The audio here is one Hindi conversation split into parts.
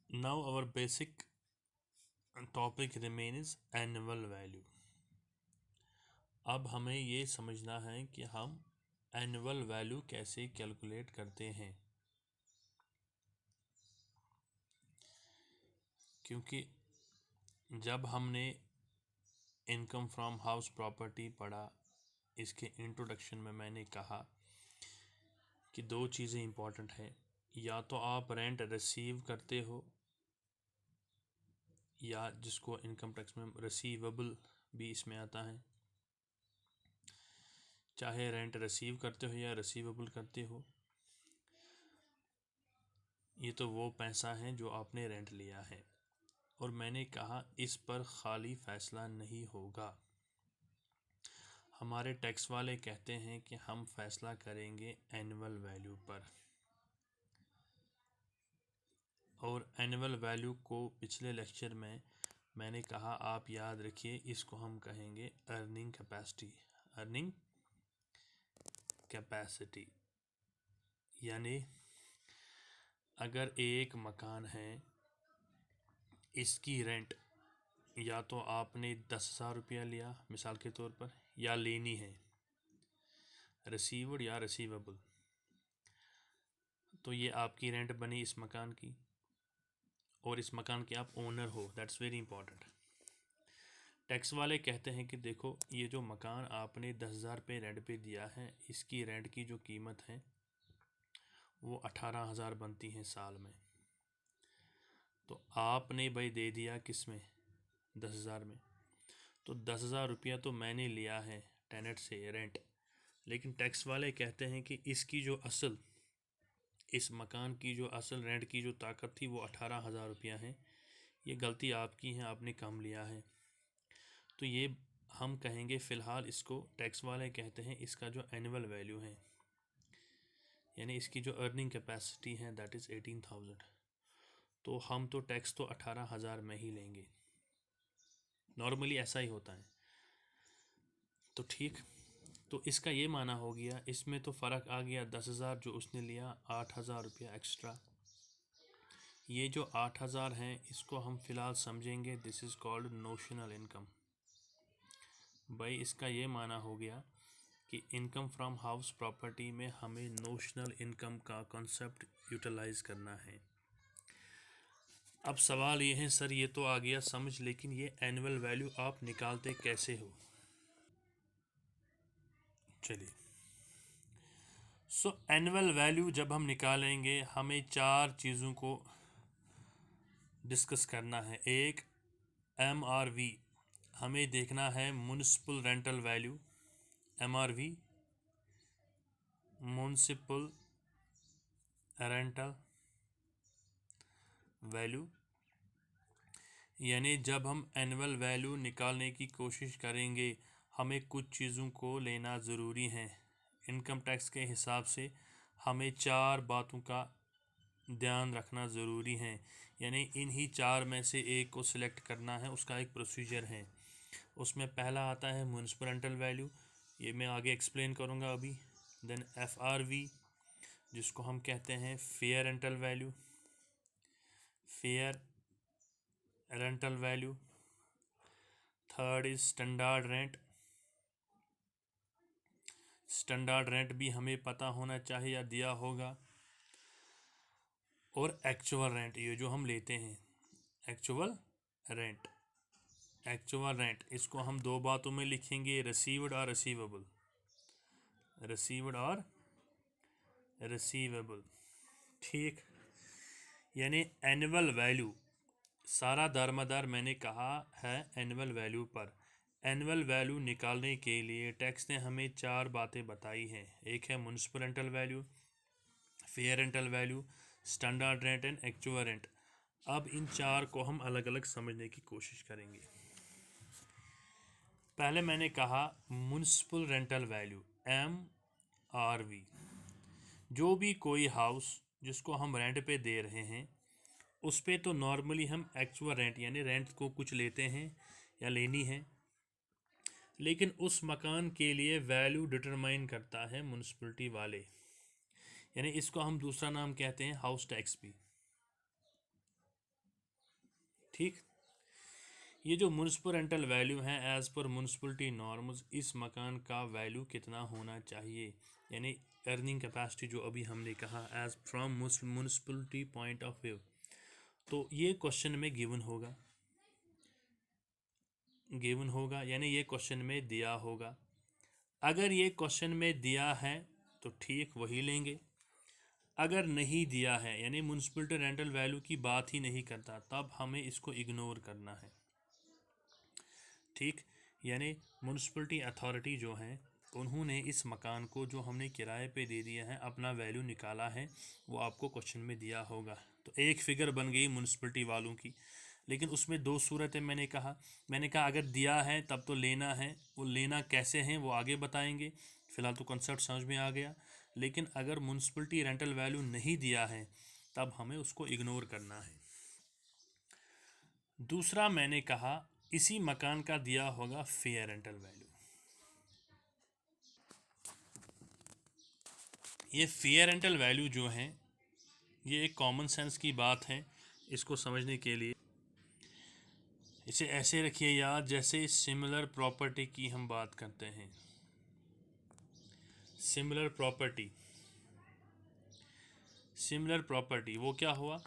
Now our basic topic remains annual value. अब हमें ये समझना है कि हम एनुअल वैल्यू कैसे कैलकुलेट करते हैं, क्योंकि जब हमने इनकम फ्रॉम हाउस प्रॉपर्टी पढ़ा, इसके इंट्रोडक्शन में मैंने कहा कि दो चीज़ें इम्पॉर्टेंट हैं। या तो आप रेंट रिसीव करते हो, या जिसको इनकम टैक्स में रिसीवेबल भी इसमें आता है। चाहे रेंट रिसीव करते हो या रिसीवेबल करते हो, ये तो वो पैसा है जो आपने रेंट लिया है। और मैंने कहा इस पर खाली फैसला नहीं होगा। हमारे टैक्स वाले कहते हैं कि हम फैसला करेंगे एनुअल वैल्यू पर, और एनुअल वैल्यू को पिछले लेक्चर में मैंने कहा, आप याद रखिए, इसको हम कहेंगे अर्निंग कैपेसिटी। अर्निंग कैपेसिटी यानी अगर एक मकान है, इसकी रेंट या तो आपने 10,000 रुपया लिया मिसाल के तौर पर, या लेनी है रिसीव्ड या रिसीवेबल, तो ये आपकी रेंट बनी इस मकान की, और इस मकान के आप ओनर हो। That's very important. टैक्स वाले कहते हैं कि देखो, ये जो मकान आपने 10,000 रुपये रेंट पे दिया है, इसकी रेंट की जो कीमत है वो 18,000 बनती है साल में। तो आपने भाई दे दिया किस में, 10,000 में। तो 10,000 रुपया तो मैंने लिया है टेनेंट से रेंट, लेकिन टैक्स वाले कहते हैं कि इसकी जो असल, इस मकान की जो असल रेंट की जो ताकत थी वो 18,000 रुपया है। ये गलती आपकी है, आपने कम लिया है। तो ये हम कहेंगे फ़िलहाल, इसको टैक्स वाले कहते हैं इसका जो एनुअल वैल्यू है, यानी इसकी जो अर्निंग कैपेसिटी है, दैट इज़ 18,000। तो हम तो टैक्स तो 18,000 में ही लेंगे, नॉर्मली ऐसा ही होता है। तो ठीक, तो इसका ये माना हो गया, इसमें तो फ़र्क आ गया 10,000 जो उसने लिया, 8,000 रुपया एक्स्ट्रा। ये जो 8,000 हैं, इसको हम फ़िलहाल समझेंगे this is called notional income. भाई इसका ये माना हो गया कि इनकम फ्रॉम हाउस प्रॉपर्टी में हमें नोशनल इनकम का कॉन्सेप्ट यूटिलाइज़ करना है। अब सवाल ये है, सर ये तो आ गया समझ, लेकिन ये एनुअल वैल्यू आप निकालते कैसे हो? चलिए, सो एनुअल वैल्यू जब हम निकालेंगे, हमें चार चीज़ों को डिस्कस करना है। एक, MRV, हमें देखना है municipal rental value, MRV municipal rental value. यानी जब हम एनुअल वैल्यू निकालने की कोशिश करेंगे, हमें कुछ चीज़ों को लेना ज़रूरी है। इनकम टैक्स के हिसाब से हमें चार बातों का ध्यान रखना ज़रूरी है, यानी इन्हीं चार में से एक को सिलेक्ट करना है। उसका एक प्रोसीजर है। उसमें पहला आता है म्युनिसिपल रेंटल वैल्यू, ये मैं आगे एक्सप्लेन करूँगा अभी। देन FRV, जिसको हम कहते हैं fair rental value, fair rental value. Third is standard rent, standard rent भी हमें पता होना चाहिए या दिया होगा। और एक्चुअल रेंट, ये जो हम लेते हैं, एक्चुअल रेंट। एक्चुअल रेंट इसको हम दो बातों में लिखेंगे, रिसीव्ड और रिसीवेबल, रिसीव्ड और रिसीवेबल। ठीक, यानी एनुअल वैल्यू सारा दारमदार मैंने कहा है एनुअल वैल्यू पर। एनुअल वैल्यू निकालने के लिए टैक्स ने हमें चार बातें बताई हैं। एक है municipal rental value, fair rental value, standard rent and actual rent. अब इन चार को हम अलग अलग समझने की कोशिश करेंगे। पहले मैंने कहा म्युनिसिपल रेंटल वैल्यू, MRV। जो भी कोई हाउस जिसको हम रेंट पे दे रहे हैं, उस पे तो नॉर्मली हम एक्चुअल रेंट यानी रेंट को कुछ लेते हैं या लेनी है, लेकिन उस मकान के लिए वैल्यू डिटरमाइन करता है म्युनिसिपलिटी वाले, यानी इसको हम दूसरा नाम कहते हैं हाउस टैक्स भी। ठीक। ये जो म्युनिसिपल रेंटल वैल्यू है एज़ पर म्युनिसिपलिटी नॉर्म्स, इस मकान का वैल्यू कितना होना चाहिए, यानी अर्निंग कैपेसिटी जो अभी हमने कहा as from municipality point of view, तो ये क्वेश्चन में गिवन होगा यानी ये क्वेश्चन में दिया होगा। अगर ये क्वेश्चन में दिया है तो ठीक वही लेंगे, अगर नहीं दिया है यानी म्युनिसिपलिटी रेंटल वैल्यू की बात ही नहीं करता, तब हमें इसको इग्नोर करना है। ठीक, यानी म्युनिसिपलिटी अथॉरिटी जो है उन्होंने इस मकान को जो हमने किराए पे दे दिया है अपना वैल्यू निकाला है, वो आपको क्वेश्चन में दिया होगा। तो एक फ़िगर बन गई म्युनिसिपलिटी वालों की, लेकिन उसमें दो सूरतें मैंने कहा अगर दिया है तब तो लेना है, वो लेना कैसे हैं वो आगे बताएंगे, फ़िलहाल तो कंसेप्ट समझ में आ गया। लेकिन अगर म्युनिसिपलिटी रेंटल वैल्यू नहीं दिया है तब हमें उसको इग्नोर करना है। दूसरा मैंने कहा इसी मकान का दिया होगा फेयर रेंटल वैल्यू। ये फेयर रेंटल वैल्यू जो है ये एक कॉमन सेंस की बात है, इसको समझने के लिए इसे ऐसे रखिए याद जैसे सिमिलर प्रॉपर्टी की हम बात करते हैं। सिमिलर प्रॉपर्टी वो क्या हुआ,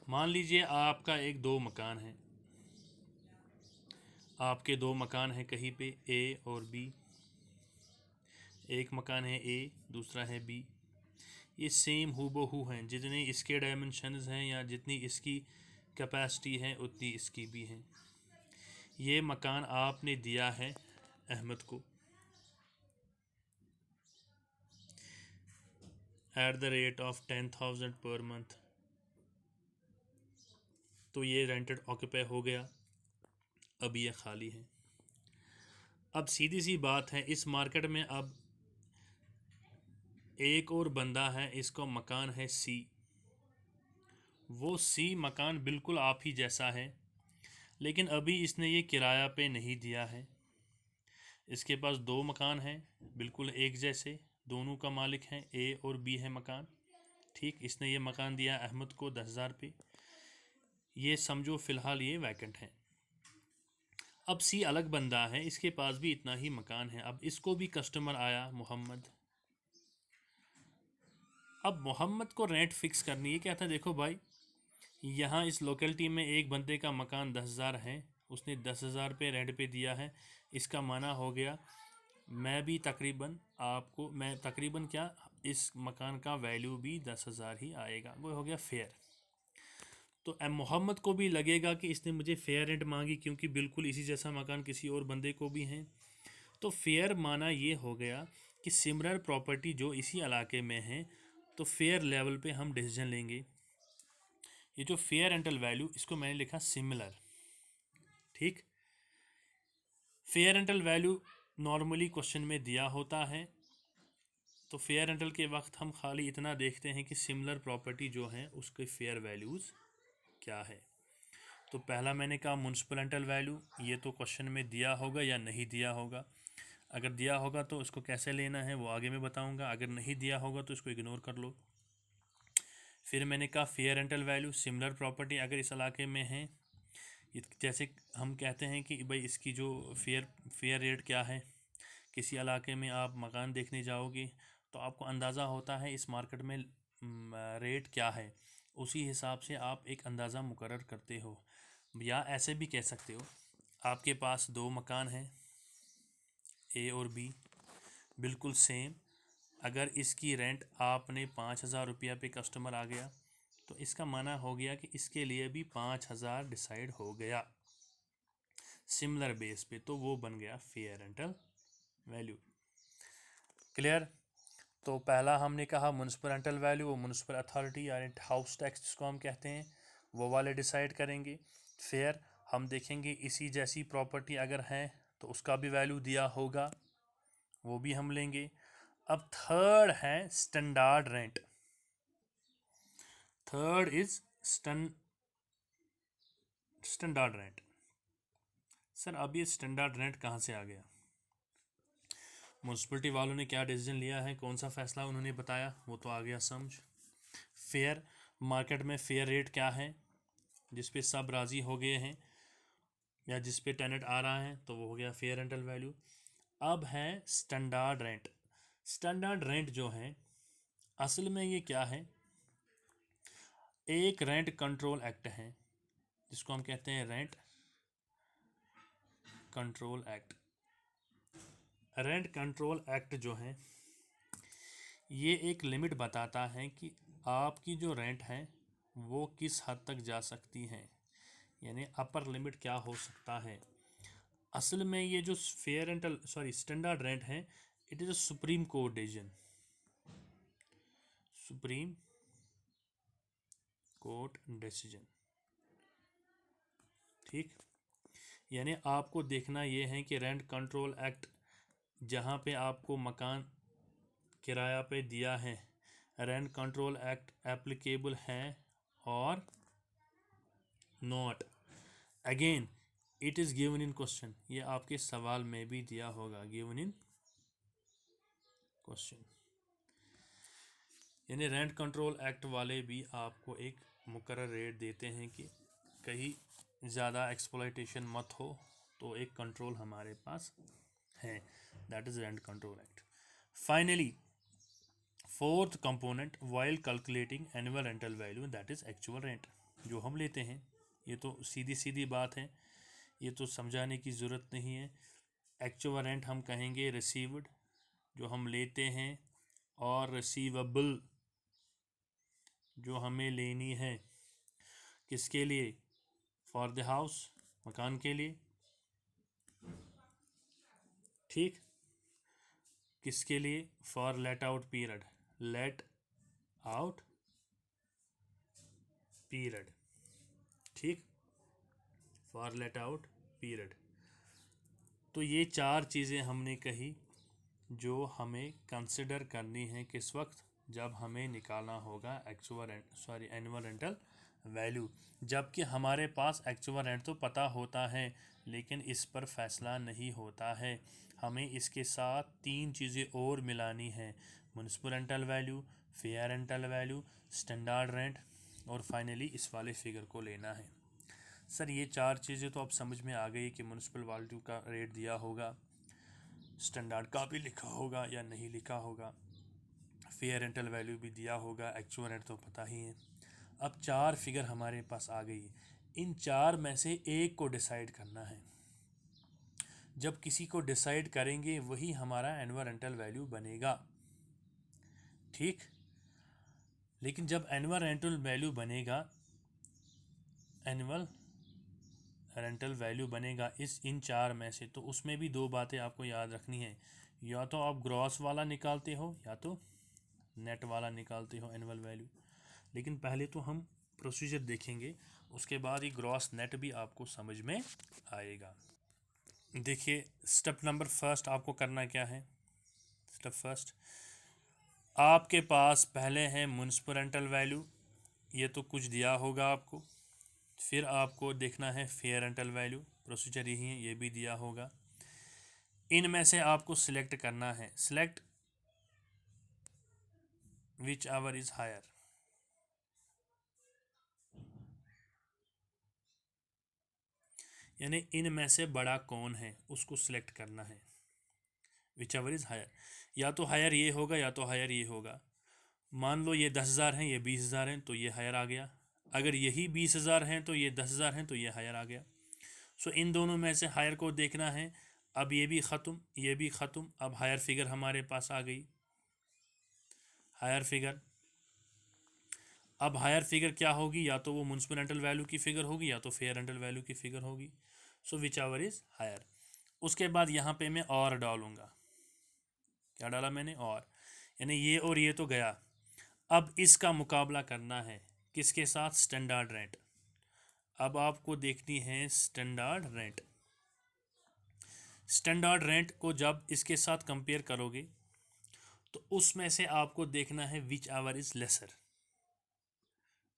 मान लीजिए आपका एक दो मकान है, आपके दो मकान हैं कहीं पे ए और बी, एक मकान है ए दूसरा है बी, ये सेम हूबहू हैं, जितने इसके डायमेंशंस हैं या जितनी इसकी कैपेसिटी है उतनी इसकी भी हैं। ये मकान आपने दिया है अहमद को at the rate of 10,000 per month, तो ये रेंटेड ऑक्यूपाई हो गया, अब ये खाली है। अब सीधी सी बात है, इस मार्केट में अब एक और बंदा है, इसका मकान है सी, वो सी मकान बिल्कुल आप ही जैसा है, लेकिन अभी इसने ये किराया पे नहीं दिया है। इसके पास दो मकान हैं बिल्कुल एक जैसे, दोनों का मालिक है ए और बी है मकान। ठीक, इसने ये मकान दिया अहमद को 10,000 पे, ये समझो फ़िलहाल ये वैकेंट है। अब सी अलग बंदा है, इसके पास भी इतना ही मकान है, अब इसको भी कस्टमर आया मोहम्मद। अब मोहम्मद को रेंट फिक्स करनी है, कहता है देखो भाई यहाँ इस लोकेलिटी में एक बंदे का मकान 10,000 है, उसने 10,000 पे रेंट पे दिया है, इसका माना हो गया मैं तकरीबन क्या इस मकान का वैल्यू भी 10,000 ही आएगा, वो हो गया फेयर। तो मोहम्मद को भी लगेगा कि इसने मुझे फेयर रेंट मांगी क्योंकि बिल्कुल इसी जैसा मकान किसी और बंदे को भी है, तो फेयर माना ये हो गया कि सिमिलर प्रॉपर्टी जो इसी इलाके में है तो फेयर लेवल पे हम डिसीजन लेंगे। ये जो फेयर रेंटल वैल्यू इसको मैंने लिखा सिमिलर। ठीक, fair rental value normally question में दिया होता है, तो फेयर रेंटल के वक्त हम खाली इतना देखते हैं कि सिमिलर प्रॉपर्टी जो है उसके फेयर वैल्यूज़ क्या है। तो पहला मैंने कहा म्युनिसिपल रेंटल वैल्यू, ये तो क्वेश्चन में दिया होगा या नहीं दिया होगा, अगर दिया होगा तो इसको कैसे लेना है वो आगे मैं बताऊंगा, अगर नहीं दिया होगा तो इसको इग्नोर कर लो। फिर मैंने कहा fair rental value, similar property अगर इस इलाके में है, जैसे हम कहते हैं कि भाई इसकी जो फेयर रेट क्या है, किसी इलाके में आप मकान देखने जाओगे तो आपको अंदाज़ा होता है इस मार्केट में रेट क्या है, उसी हिसाब से आप एक अंदाज़ा मुकर्रर करते हो। या ऐसे भी कह सकते हो आपके पास दो मकान हैं ए और बी बिल्कुल सेम, अगर इसकी रेंट आपने 5,000 रुपया पे कस्टमर आ गया तो इसका माना हो गया कि इसके लिए भी 5,000 डिसाइड हो गया सिमिलर बेस पे, तो वो बन गया फेयर रेंटल वैल्यू। क्लियर। तो पहला हमने कहा म्युनिसिपल रेंटल वैल्यू, वो म्युनिसिपल अथॉरिटी यानी हाउस टैक्स जिसको हम कहते हैं वो वाले डिसाइड करेंगे। फेयर हम देखेंगे इसी जैसी प्रॉपर्टी अगर है तो उसका भी वैल्यू दिया होगा, वो भी हम लेंगे। अब थर्ड है standard rent, third is standard rent. Sir अब ये स्टैंडर्ड रेंट कहाँ से आ गया, म्यूनसिपलिटी वालों ने क्या डिसीजन लिया है, कौन सा फैसला उन्होंने बताया, वो तो आ गया समझ। फेयर मार्केट में फेयर रेट क्या है, जिस पे सब राज़ी हो गए हैं या जिस पे टेनेंट आ रहा है, तो वो हो गया फेयर रेंटल वैल्यू। अब है स्टैंडर्ड रेंट। स्टैंडर्ड रेंट जो है असल में ये क्या है, एक रेंट कंट्रोल एक्ट है जिसको हम कहते हैं rent control act. Rent control act जो है ये एक लिमिट बताता है कि आपकी जो रेंट है वो किस हद तक जा सकती है, यानी अपर लिमिट क्या हो सकता है। असल में ये जो फेयर रेंटल स्टैंडर्ड रेंट है, it is a supreme court decision, supreme court decision. ठीक, यानी आपको देखना ये है कि रेंट कंट्रोल एक्ट जहाँ पे आपको मकान किराया पे दिया है, रेंट कंट्रोल एक्ट एप्लीकेबल है और not. Again it is given in question, ये आपके सवाल में भी दिया होगा, गिवन इन क्वेश्चन। यानी रेंट कंट्रोल एक्ट वाले भी आपको एक मुकर्रर रेट देते हैं कि कहीं ज़्यादा एक्सप्लॉयटेशन मत हो, तो एक कंट्रोल हमारे पास है, that is rent control act. Finally fourth component while calculating annual rental value, that is actual rent, जो हम लेते हैं। ये तो सीधी सीधी बात है, ये तो समझाने की ज़रूरत नहीं है। एक्चुअल रेंट हम कहेंगे रिसीव्ड, जो हम लेते हैं, और रिसीवेबल जो हमें लेनी है, किसके लिए, फॉर द हाउस, मकान के लिए। ठीक, किसके लिए, for let out period, let out period. ठीक, फॉर लेट आउट पीरियड। तो ये चार चीज़ें हमने कही जो हमें कंसिडर करनी है किस वक्त, जब हमें निकालना होगा एनुअल रेंटल वैल्यू। जबकि हमारे पास एक्चुअल रेंट तो पता होता है, लेकिन इस पर फैसला नहीं होता है। हमें इसके साथ तीन चीज़ें और मिलानी है, municipal rental value, fair rental value, standard rent, और फाइनली इस वाले फिगर को लेना है। सर ये चार चीज़ें तो अब समझ में आ गई कि म्युनिसिपल वैल्यू का रेट दिया होगा, स्टैंडर्ड का भी लिखा होगा या नहीं लिखा होगा, फेयर रेंटल वैल्यू भी दिया होगा, एक्चुअल रेंट तो पता ही है। अब चार फिगर हमारे पास आ गई, इन चार में से एक को डिसाइड करना है। जब किसी को डिसाइड करेंगे वही हमारा एनुअल रेंटल वैल्यू बनेगा। ठीक, लेकिन जब एनुअल रेंटल वैल्यू बनेगा, एनुअल रेंटल वैल्यू बनेगा इन चार में से, तो उसमें भी दो बातें आपको याद रखनी है, या तो आप ग्रॉस वाला निकालते हो या तो नेट वाला निकालते हो एनुअल वैल्यू। लेकिन पहले तो हम प्रोसीजर देखेंगे, उसके बाद ही ग्रॉस नेट भी आपको समझ में आएगा। देखिए स्टेप नंबर फर्स्ट आपको करना क्या है। स्टेप फर्स्ट, आपके पास पहले है म्युनिसिपल रेंटल वैल्यू, ये तो कुछ दिया होगा आपको। फिर आपको देखना है फेयर रेंटल वैल्यू, प्रोसीजर यही है, ये भी दिया होगा। इनमें से आपको सिलेक्ट करना है, select which ever is higher. यानी इनमें से बड़ा कौन है उसको सिलेक्ट करना है, विच एवर इज़ हायर। या तो हायर ये होगा या तो हायर ये होगा। मान लो ये 10,000 हैं, ये 20,000 हैं, तो ये हायर आ गया। अगर यही 20,000 हैं तो ये 10,000 हैं, तो ये हायर आ गया। सो इन दोनों में से हायर को देखना है। अब ये भी ख़त्म, ये भी ख़त्म, अब हायर फिगर हमारे पास आ गई, हायर फिगर। अब हायर फिगर क्या होगी, या तो वो म्युनिसिपल रेंटल वैल्यू की फिगर होगी या तो फेयर रेंटल वैल्यू की फिगर होगी। सो विच एवर इज़ हायर। उसके बाद यहाँ पे मैं और डालूँगा, क्या डाला मैंने, और ये तो गया। अब इसका मुकाबला करना है किसके साथ, स्टैंडर्ड रेंट। अब आपको देखनी है स्टैंडर्ड रेंट। स्टैंडर्ड रेंट को जब इसके साथ कंपेयर करोगे तो उसमें से आपको देखना है which ever is lesser,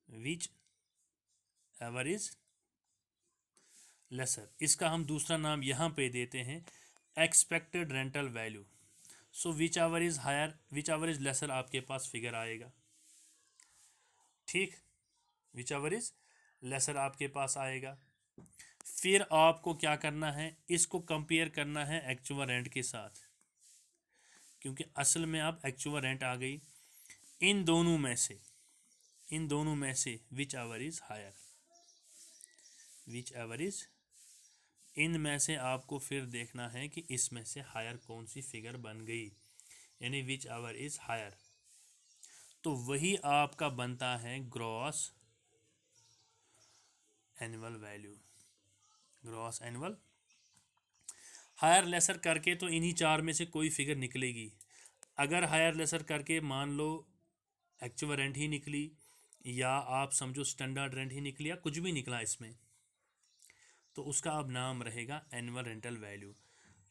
which ever is lesser. इसका हम दूसरा नाम यहाँ पे देते हैं expected rental value. So which ever is higher, which ever is lesser आपके पास फिगर आएगा। ठीक, विच एवर इज लेसर आपके पास आएगा। फिर आपको क्या करना है, इसको कंपेयर करना है एक्चुअल रेंट के साथ, क्योंकि असल में अब एक्चुअल रेंट आ गई। इन दोनों में से whichever is higher, which ever is, इन में से आपको फिर देखना है कि इसमें से हायर कौन सी फिगर बन गई, यानी विच एवर इज़ हायर। तो वही आपका बनता है gross annual value. Gross annual, higher lesser करके तो इन्हीं चार में से कोई फिगर निकलेगी। अगर हायर लेसर करके मान लो एक्चुअल रेंट ही निकली, या आप समझो स्टैंडर्ड रेंट ही निकली, या कुछ भी निकला इसमें, तो उसका अब नाम रहेगा एनुअल रेंटल वैल्यू।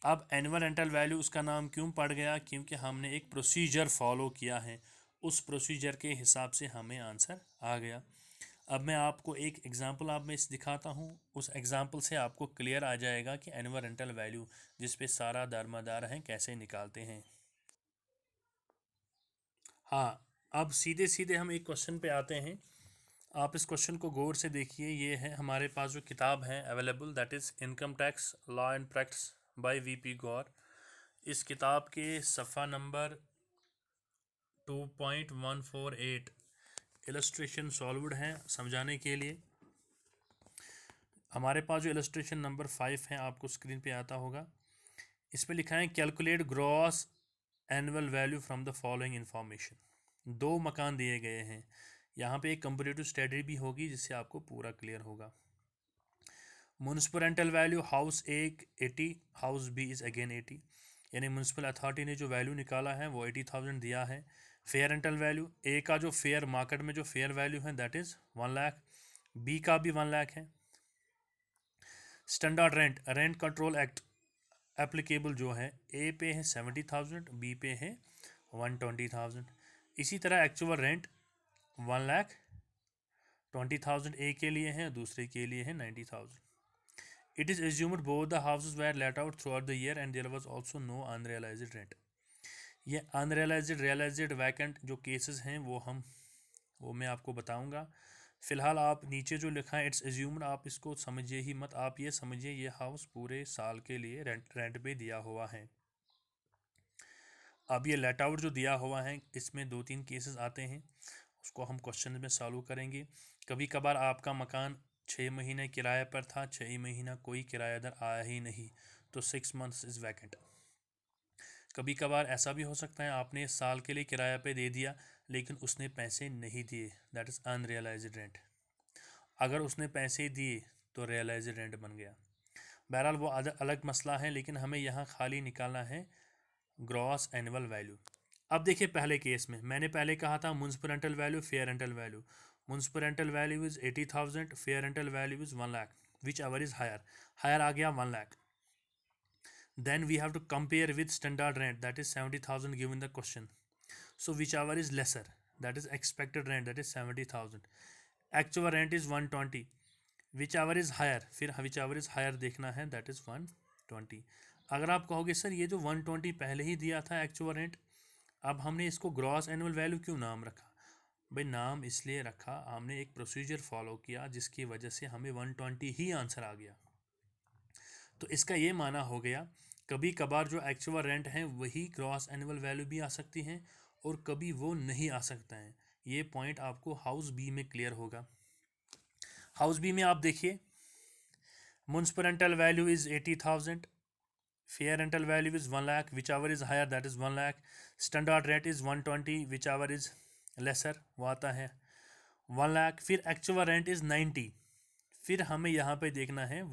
अब एनुअल रेंटल वैल्यू उसका नाम क्यों पड़ गया, क्योंकि हमने एक प्रोसीजर फॉलो किया है, उस प्रोसीजर के हिसाब से हमें आंसर आ गया। अब मैं आपको एक एग्जांपल आप में दिखाता हूँ, उस एग्जांपल से आपको क्लियर आ जाएगा कि एनुअल रेंटल वैल्यू जिस पे सारा दारमदार है कैसे निकालते हैं। हाँ, अब सीधे सीधे हम एक क्वेश्चन पे आते हैं। आप इस क्वेश्चन को गौर से देखिए। ये है हमारे पास जो किताब है available, that is income tax law and practice by VP Gaur. इस किताब के सफ़ा नंबर 2.148 इलस्ट्रेशन सॉल्व्ड हैं समझाने के लिए। हमारे पास जो इलस्ट्रेशन नंबर 5 है आपको स्क्रीन पे आता होगा, इस पे लिखा है calculate gross annual value from the following information. दो मकान दिए गए हैं, यहाँ पे एक कंपैरेटिव स्टडी भी होगी जिससे आपको पूरा क्लियर होगा। Municipal rental value house A 80, house B is again 80, यानी म्यूनसिपल अथॉरिटी ने जो वैल्यू निकाला है वो 80,000 दिया है। फेयर रेंटल वैल्यू ए का जो फेयर मार्केट में जो फेयर वैल्यू है दैट इज़ 1 लाख, बी का भी 1 लाख है। Standard rent, rent control act applicable जो है, ए पे है 70,000, बी पे है 120,000। इसी तरह एक्चुअल रेंट 1,20,000 ए के लिए है, दूसरे के लिए है 90,000। It is assumed both the houses were let out throughout the year and there was also no unrealized rent. ये अनरियलाइज्ड रियलाइज्ड वैकेंट जो केसेस हैं वो मैं आपको बताऊंगा। फ़िलहाल आप नीचे जो लिखा है इट्स एज्यूम्ड, आप इसको समझिए ही मत, आप ये समझिए ये हाउस पूरे साल के लिए रेंट पे दिया हुआ है। अब ये लेट आउट जो दिया हुआ है इसमें 2-3 केसेस आते हैं, उसको हम क्वेश्चन में सॉल्व करेंगे। कभी कभार आपका मकान 6 महीने किराए पर था, 6 महीना कोई किराएदार आया ही नहीं, तो 6 मंथ्स इज़ वैकेंट। कभी कभार ऐसा भी हो सकता है आपने साल के लिए किराया पे दे दिया लेकिन उसने पैसे नहीं दिए, दैट इज़ अनरियलाइज्ड रेंट। अगर उसने पैसे दिए तो रियलाइज्ड रेंट बन गया। बहरहाल वो अलग मसला है, लेकिन हमें यहाँ खाली निकालना है ग्रॉस एनुअल वैल्यू। अब देखिए पहले केस में मैंने पहले कहा था municipal rental value, fair rental value. Municipal rental value is 80,000, fair rental value is 1 lakh, whichever is higher, higher आ गया 1 lakh. Then we have to compare with standard rent, that is 70,000 given the question. So whichever is lesser, that is expected rent, that is 70,000. Actual rent is 120. Whichever is higher, फिर whichever is higher देखना है, that is 120. अगर आप कहोगे सर ये जो 120 पहले ही दिया था एक्चुअल रेंट, अब हमने इसको ग्रॉस एनुअल वैल्यू क्यों नाम रखा? भाई नाम इसलिए रखा, हमने एक प्रोसीजर फॉलो किया जिसकी वजह से हमें 120 ही आंसर आ गया। तो इसका ये माना हो गया कभी कभार जो एक्चुअल रेंट है वही ग्रॉस एनुअल वैल्यू भी आ सकती हैं और कभी वो नहीं आ सकता है। ये पॉइंट आपको हाउस बी में क्लियर होगा। हाउस बी में आप देखिए municipal rental value is 80,000, fair rental value is 1 lakh, which ever is higher that is 1 lakh, standard rent is 120, which ever is lesser वो आता है 1 लाख, फिर एक्चुअल रेंट इज़ 90, फिर हमें यहाँ पे देखना है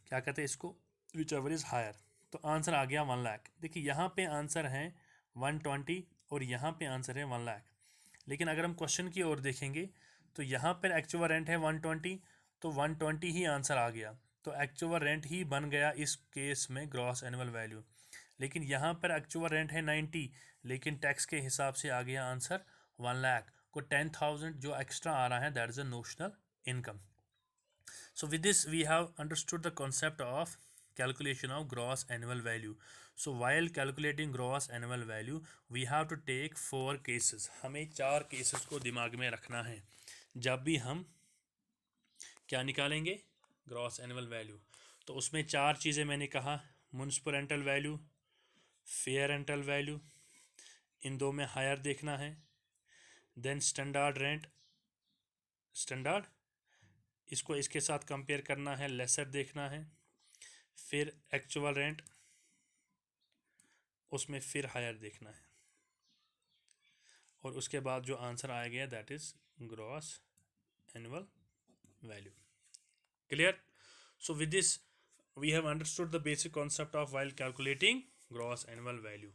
क्या कहते हैं इसको, विच एवर इज़ हायर, तो आंसर आ गया 1 लाख। देखिए यहाँ पे आंसर है 120 और यहाँ पे आंसर है 1 लाख, लेकिन अगर हम क्वेश्चन की ओर देखेंगे तो यहाँ पर एक्चुअल रेंट है 120, तो 120 ही आंसर आ गया, तो एक्चुअल रेंट ही बन गया इस केस में ग्रॉस एनुअल वैल्यू। लेकिन यहाँ पर एक्चुअल रेंट है 90, लेकिन टैक्स के हिसाब से आ गया आंसर 1 लाख, को 10,000 जो एक्स्ट्रा आ रहा है that is a notional income. So with this we have understood the concept of calculation of gross annual value. So while calculating gross annual value we have to take 4 cases. हमें 4 केसेस को दिमाग में रखना है जब भी हम क्या निकालेंगे? Gross annual value. तो उसमें 4 चीज़ें मैंने कहा, municipal rental value, fair rental value, इन दो में हायर देखना है, देन स्टैंडर्ड रेंट, स्टैंडर्ड इसको इसके साथ कंपेयर करना है, लेसर देखना है, फिर एक्चुअल रेंट, उसमें फिर हायर देखना है, और उसके बाद जो आंसर आ गया that is gross annual value. Clear? So with this we have understood the basic concept of while calculating gross annual value.